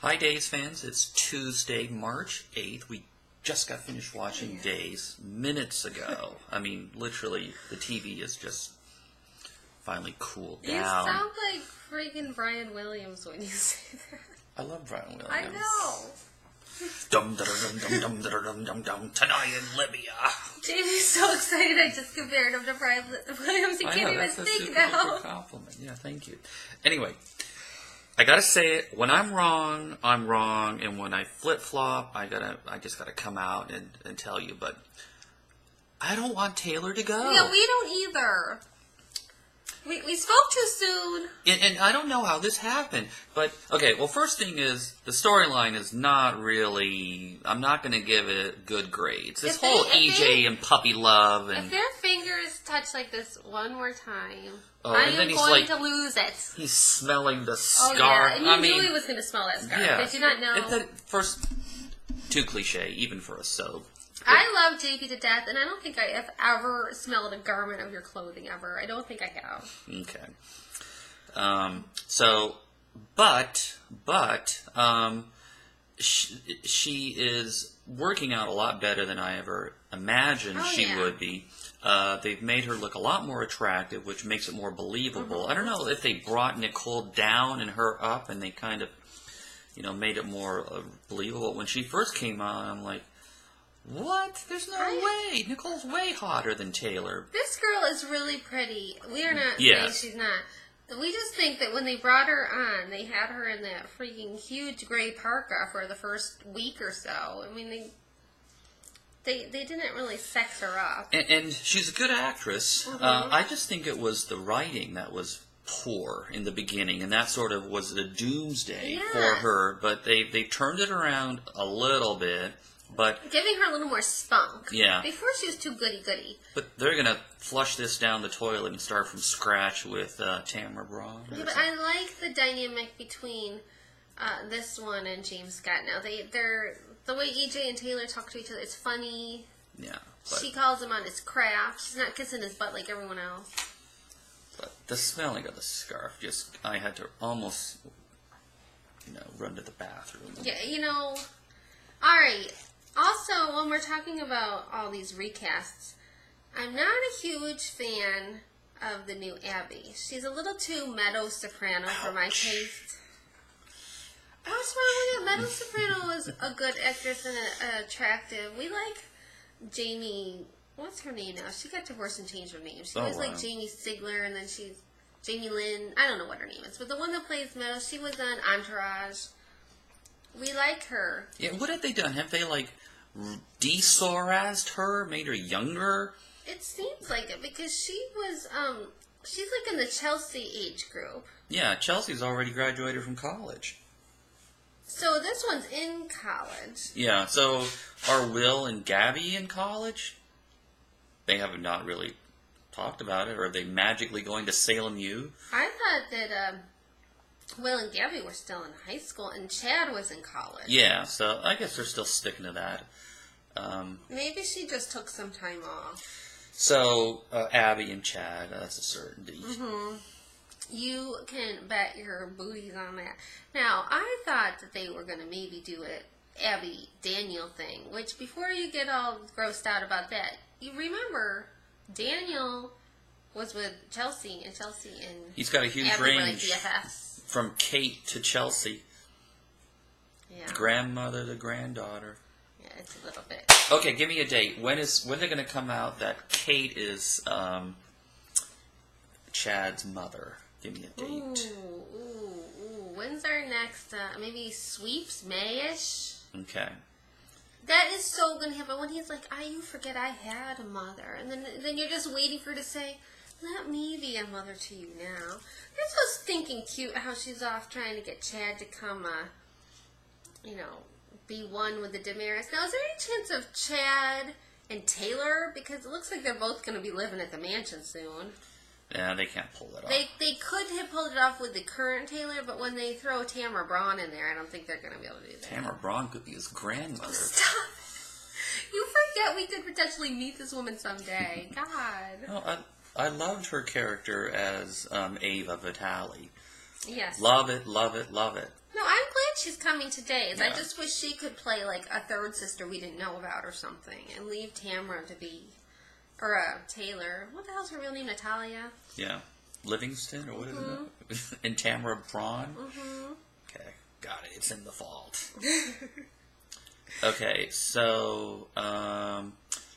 Hi, Days fans. It's Tuesday, March 8th. We just got finished watching Days minutes ago. I mean, literally, the TV is just finally cooled down. You sound like freaking Brian Williams when you say that. I love Brian Williams. I know. Dum dum dum dum dum dum dum dum. Tonight in Libya. Jamie's so excited. I just compared him to Brian Williams. He can't even think now. Compliment. Yeah, thank you. Anyway, I gotta say it. When I'm wrong, and when I flip flop, I just gotta come out and tell you. But I don't want Taylor to go. Yeah, we don't either. We spoke too soon. And I don't know how this happened. But, okay, well, first thing is, the storyline is not really... I'm not going to give it good grades. This whole EJ and puppy love and... If their fingers touch like this one more time, I am going to lose it. He's smelling the scarf. Oh, yeah, and you knew he was going to smell that scarf. Yeah. Did you not know? First, too cliche, even for a soap. I love JP to death, and I don't think I have ever smelled a garment of your clothing ever. I don't think I have. Okay. She is working out a lot better than I ever imagined she would be. They've made her look a lot more attractive, which makes it more believable. Mm-hmm. I don't know if they brought Nicole down and her up, and they kind of, made it more believable. When she first came on, I'm like, what? There's no way. Nicole's way hotter than Taylor. This girl is really pretty. We are not saying she's not. We just think that when they brought her on, they had her in that freaking huge gray parka for the first week or so. I mean, they didn't really sex her up. And she's a good actress. Mm-hmm. I just think it was the writing that was poor in the beginning, and that sort of was the doomsday for her. But they turned it around a little bit. But giving her a little more spunk. Yeah. Before she was too goody-goody. But they're going to flush this down the toilet and start from scratch with Tamara Braun. Yeah, but I like the dynamic between this one and James Scott now. They're the way EJ and Taylor talk to each other, it's funny. Yeah. She calls him on his craft. She's not kissing his butt like everyone else. But the smelling of the scarf, I had to almost, run to the bathroom. Yeah, all right. Also, when we're talking about all these recasts, I'm not a huge fan of the new Abby. She's a little too meadow soprano for my taste. What's wrong with it? Meadow soprano is a good actress and attractive. We like Jamie. What's her name now? She got divorced and changed her name. She was like Jamie Sigler, and then she's Jamie Lynn. I don't know what her name is, but the one that plays Meadow, she was on Entourage. We like her. Yeah, what have they done? Have they, de-Sorazed her, made her younger? It seems like it, because she was, she's in the Chelsea age group. Yeah, Chelsea's already graduated from college. So this one's in college. Yeah, so are Will and Gabby in college? They have not really talked about it, or are they magically going to Salem U? I thought that, Will and Gabby were still in high school, and Chad was in college. Yeah, so I guess they're still sticking to that. Maybe she just took some time off. So, Abby and Chad, that's a certainty. Mm-hmm. You can bet your booties on that. Now, I thought that they were going to maybe do an Abby-Daniel thing, which before you get all grossed out about that, you remember Daniel was with Chelsea, and he's got a huge Abby range. were like BFFs. From Kate to Chelsea. Yeah. Grandmother to granddaughter. Yeah, it's a little bit. Okay, give me a date. When they're going to come out that Kate is Chad's mother? Give me a date. Ooh. When's our next, maybe Sweeps, May-ish? Okay. That is so going to happen when he's like, you forget I had a mother. And then you're just waiting for her to say, let me be a mother to you now. This was thinking cute how she's off trying to get Chad to come, be one with the Damaris. Now, is there any chance of Chad and Taylor? Because it looks like they're both going to be living at the mansion soon. Yeah, they can't pull it off. They could have pulled it off with the current Taylor, but when they throw Tamara Braun in there, I don't think they're going to be able to do that. Tamara Braun could be his grandmother. Stop. You forget we could potentially meet this woman someday. God. No, I loved her character as Ava Vitale. Yes. Love it, love it, love it. No, I'm glad she's coming to Days. Yeah. I just wish she could play like a third sister we didn't know about or something, and leave Tamara to be, or Taylor. What the hell's her real name? Natalia. Yeah, Livingston, or what is it? And Tamara Braun. Mm-hmm. Okay, got it. It's in the vault. Okay, so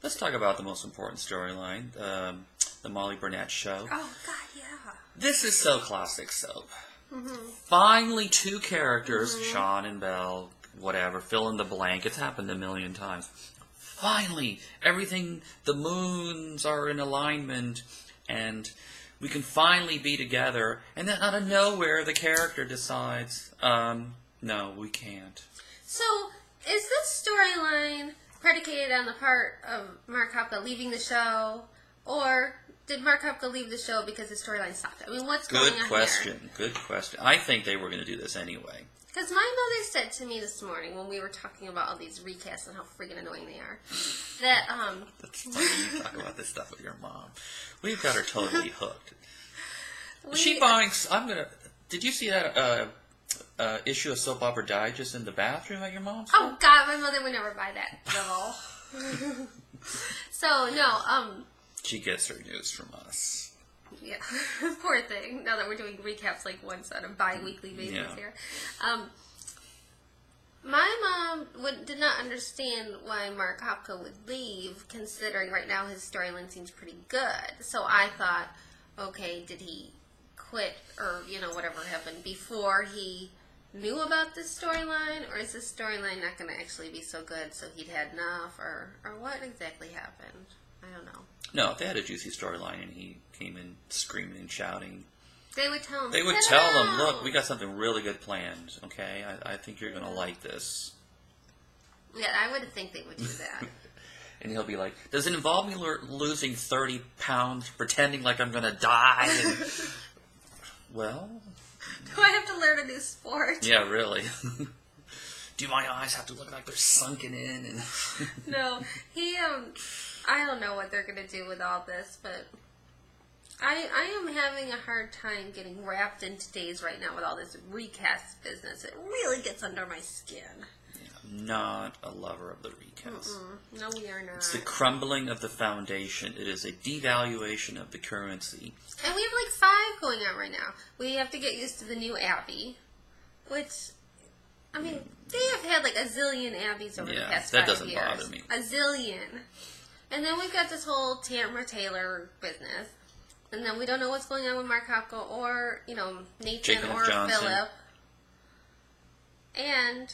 let's talk about the most important storyline, the Molly Burnett show. Oh God, yeah. This is so classic soap. Mm-hmm. Finally, two characters, Sean and Belle, whatever, fill in the blank. It's happened a million times. Finally, everything, the moons are in alignment, and we can finally be together. And then out of nowhere, the character decides, no, we can't. So, is this storyline predicated on the part of Mark Hopka leaving the show, or did Mark Hopka leave the show because the storyline stopped? I mean, what's going on Good question. Good question. I think they were going to do this anyway. Because my mother said to me this morning when we were talking about all these recasts and how freaking annoying they are, that That's funny you talk about this stuff with your mom. We've got her totally hooked. She buying. Did you see that issue of Soap Opera Digest in the bathroom at your mom's? Oh God, my mother would never buy that level. So no, She gets her news from us. yeah, poor thing. Now that we're doing recaps like once on a bi-weekly basis here. My mom did not understand why Mark Hopka would leave, considering right now his storyline seems pretty good. So I thought, okay, did he quit or, whatever happened before he knew about this storyline? Or is this storyline not going to actually be so good so he'd had enough? Or what exactly happened? I don't know. No, they had a juicy storyline and he came in screaming and shouting. They would tell him. They would tell him, look, we got something really good planned, okay? I think you're going to like this. Yeah, I would think they would do that. And he'll be like, does it involve me losing 30 pounds, pretending like I'm going to die? And, well... Do I have to learn a new sport? Yeah, really. Do my eyes have to look like they're sunken in? And No, I don't know what they're going to do with all this, but... I am having a hard time getting wrapped into Days right now with all this recast business. It really gets under my skin. Yeah, I'm not a lover of the recast. No, we are not. It's the crumbling of the foundation. It is a devaluation of the currency. And we have like 5 going on right now. We have to get used to the new Abbey, which, I mean, they have had like a zillion Abbeys over the past 5 years. That doesn't bother me. A zillion. And then we've got this whole Tamara Taylor business. And then we don't know what's going on with Mark Hopka or, Nathan Jacob or Johnson. Philip. And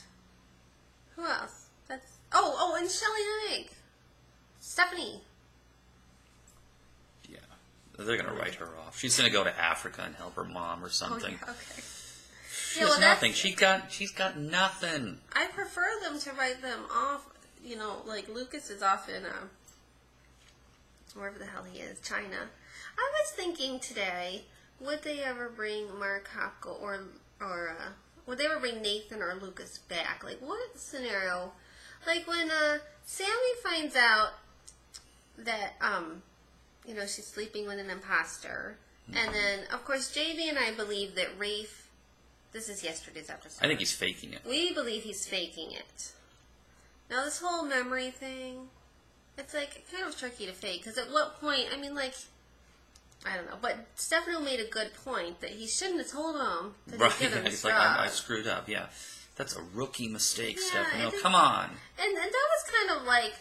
who else? And Shelley Haig. Stephanie. Yeah. They're going to write her off. She's going to go to Africa and help her mom or something. Oh, yeah, okay. She has nothing. She's got nothing. I prefer them to write them off, like Lucas is off in, wherever the hell he is, China. I was thinking today, would they ever bring Mark Hopka or would they ever bring Nathan or Lucas back? Like, what scenario? Like when Sammy finds out that she's sleeping with an imposter, and then of course JB and I believe that Rafe. This is yesterday's episode. I think he's faking it. We believe he's faking it. Now this whole memory thing, it's like kind of tricky to fake because at what point? I mean, like. I don't know, but Stefano made a good point that he shouldn't have told him to give him he's stuff. like, I screwed up, yeah. That's a rookie mistake, Yeah, Stefano. Come on. And that was kind of like,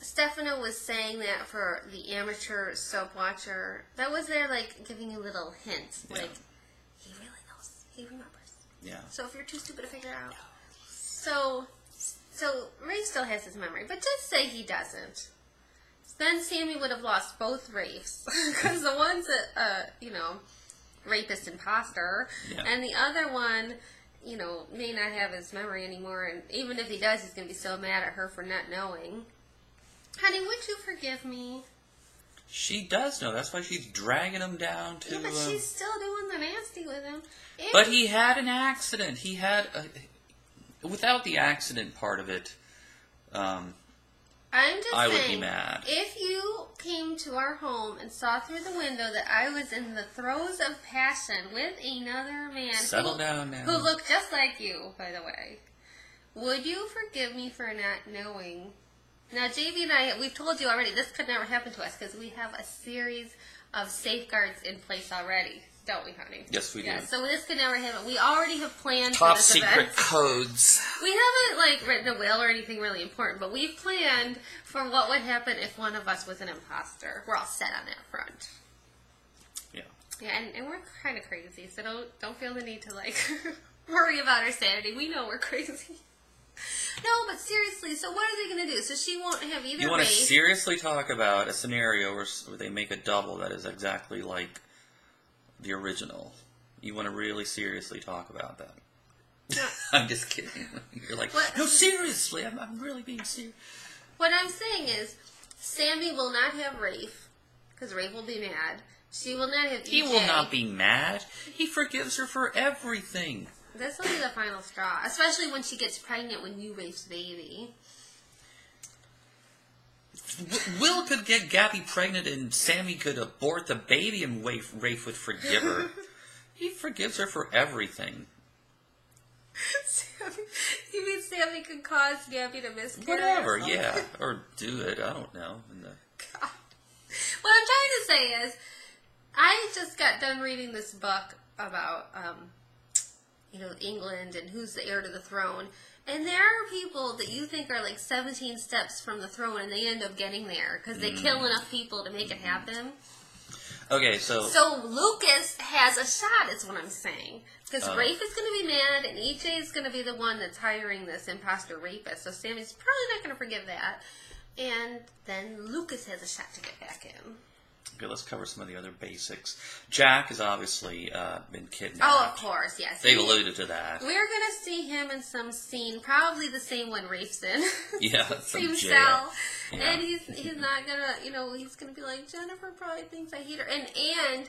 Stefano was saying that for the amateur soap watcher. That was there, like, giving you a little hint. Yeah. Like, he really knows. He remembers. Yeah. So if you're too stupid to figure out. So Ray still has his memory, but just say he doesn't. Then Sammy would have lost both Rafes. Because the one's rapist imposter. Yeah. And the other one, may not have his memory anymore. And even if he does, he's going to be so mad at her for not knowing. Honey, would you forgive me? She does know. That's why she's dragging him down to... Yeah, but she's still doing the nasty with him. But he had an accident. He had... without the accident part of it... I'm just saying, would be mad. If you came to our home and saw through the window that I was in the throes of passion with another man Settle down now. who looked just like you, by the way, would you forgive me for not knowing? Now, JV and I, we've told you already, this could never happen to us because we have a series of safeguards in place already. Don't we, honey? Yes, we do. So this could never happen. We already have planned Top for this secret event. codes. We haven't written a will or anything really important, but we've planned for what would happen if one of us was an imposter. We're all set on that front. Yeah. Yeah, and we're kind of crazy, so don't feel the need to worry about our sanity. We know we're crazy. No, but seriously, so what are they going to do? So she won't have either. You want to seriously talk about a scenario where they make a double that is exactly like the original. You want to really seriously talk about that. No. I'm just kidding. You're like, what? No, seriously, I'm really being serious. What I'm saying is, Sammy will not have Rafe, because Rafe will be mad. She will not have EJ. He will not be mad. He forgives her for everything. This will be the final straw, especially when she gets pregnant with new Rafe's baby. Will could get Gabby pregnant and Sammy could abort the baby and Rafe would forgive her. He forgives her for everything. You mean Sammy could cause Gabby to miscarry? Whatever, yeah. Or do it, I don't know. God. What I'm trying to say is, I just got done reading this book about, England and who's the heir to the throne. And there are people that you think are 17 steps from the throne, and they end up getting there because they kill enough people to make it happen. Okay, so Lucas has a shot, is what I'm saying. Because Rafe is going to be mad, and EJ is going to be the one that's hiring this imposter rapist. So Sammy's probably not going to forgive that. And then Lucas has a shot to get back in. Okay, let's cover some of the other basics. Jack has obviously been kidnapped. Oh, of course, yes. They alluded to that. We're going to see him in some scene, probably the same one Rafe's in. Yeah, same jail. cell. Yeah. And he's not going to, he's going to be like, Jennifer probably thinks I hate her. And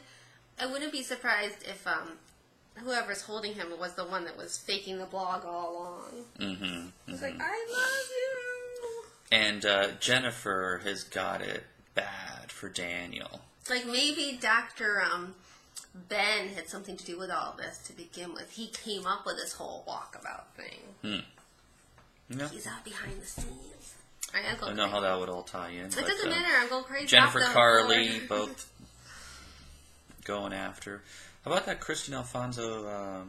I wouldn't be surprised if whoever's holding him was the one that was faking the blog all along. Mm-hmm. He's like, I love you. And Jennifer has got it bad for Daniel. Maybe Dr. Ben had something to do with all this to begin with. He came up with this whole walkabout thing. Yeah. He's out behind the scenes. I don't know how that would all tie in. It doesn't matter. I'm going crazy. Jennifer, Carly, both going after. How about that Christian Alfonso,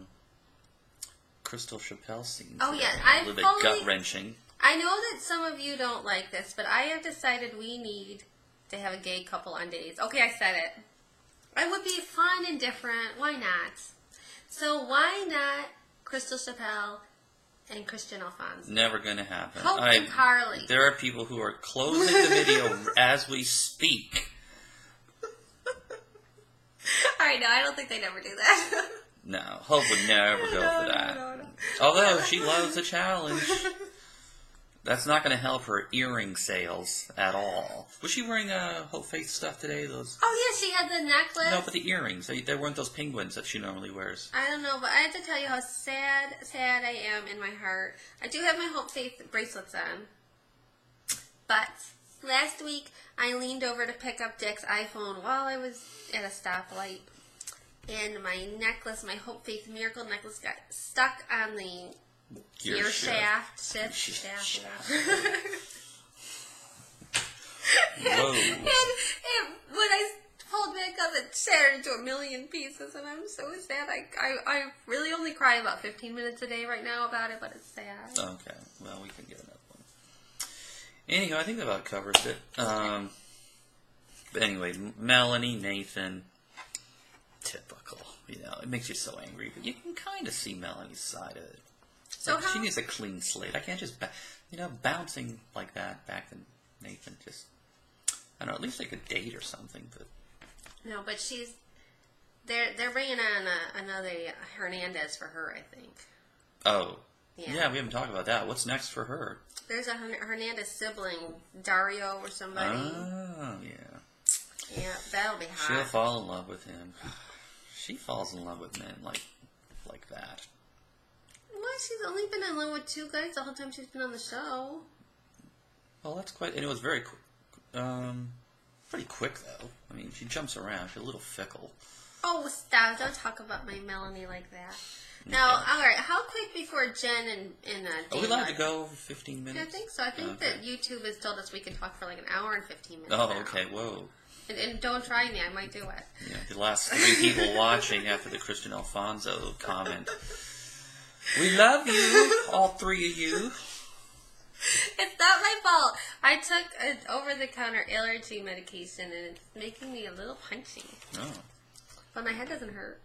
Crystal Chappelle scene? Oh, yeah. A little bit gut-wrenching. I know that some of you don't like this, but I have decided we need to have a gay couple on Days. Okay, I said it. It would be fun and different. Why not? So why not Crystal Chappelle and Christian Alfonso? Never going to happen. Hope and Carly. There are people who are closing the video as we speak. Alright, no, I don't think they'd ever do that. No, Hope would never go for that. No. Although she loves a challenge. That's not going to help her earring sales at all. Was she wearing Hope Faith stuff today? Those? Oh, yeah, she had the necklace. No, but the earrings. They weren't those penguins that she normally wears. I don't know, but I have to tell you how sad I am in my heart. I do have my Hope Faith bracelets on. But last week, I leaned over to pick up Dick's iPhone while I was at a stoplight. And my necklace, my Hope Faith Miracle necklace, got stuck on the gear shaft. Whoa. And when I pulled back up, it shattered into a million pieces, and I'm so sad. I really only cry about 15 minutes a day right now about it, but it's sad. Okay, well, we can get another one. Anyhow, I think that about covers it. But anyway, Melanie, Nathan, typical. It makes you so angry, but you can kind of see Melanie's side of it. So she needs a clean slate. I can't just, bouncing like that back to Nathan. Just, I don't know. At least they could date or something. But no, but they're bringing on another Hernandez for her, I think. Oh, yeah. We haven't talked about that. What's next for her? There's a Hernandez sibling, Dario or somebody. Oh, yeah. Yeah, that'll be hot. She'll fall in love with him. She falls in love with men like that. Well, she's only been in love with two guys the whole time she's been on the show. Well, that's quite... And it was very quick. Pretty quick, though. I mean, she jumps around. She's a little fickle. Oh, stop. Don't talk about my Melanie like that. Now, all right, how quick before Jen and Are we allowed to go over 15 minutes? Yeah, I think so. I think that YouTube has told us we can talk for like an hour and 15 minutes. Oh, now. okay. Whoa. And don't try me. I might do it. Yeah, the last 3 people watching after the Christian Alfonso comment. We love you, all 3 of you. It's not my fault. I took an over-the-counter allergy medication, and it's making me a little punchy. Oh. But my head doesn't hurt.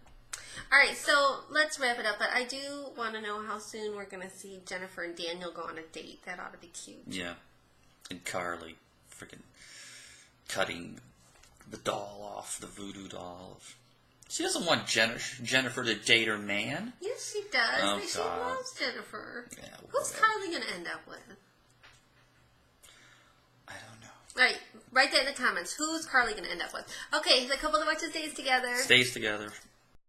All right, so let's wrap it up. But I do want to know how soon we're going to see Jennifer and Daniel go on a date. That ought to be cute. Yeah. And Carly freaking cutting the doll off, the voodoo doll. She doesn't want Jennifer to date her man. Yes, she does. Oh, she God. loves Jennifer. Yeah, who's Carly going to end up with? I don't know. All right, write that in the comments. Who's Carly going to end up with? Okay, the couple that watches Days Together. Stays together.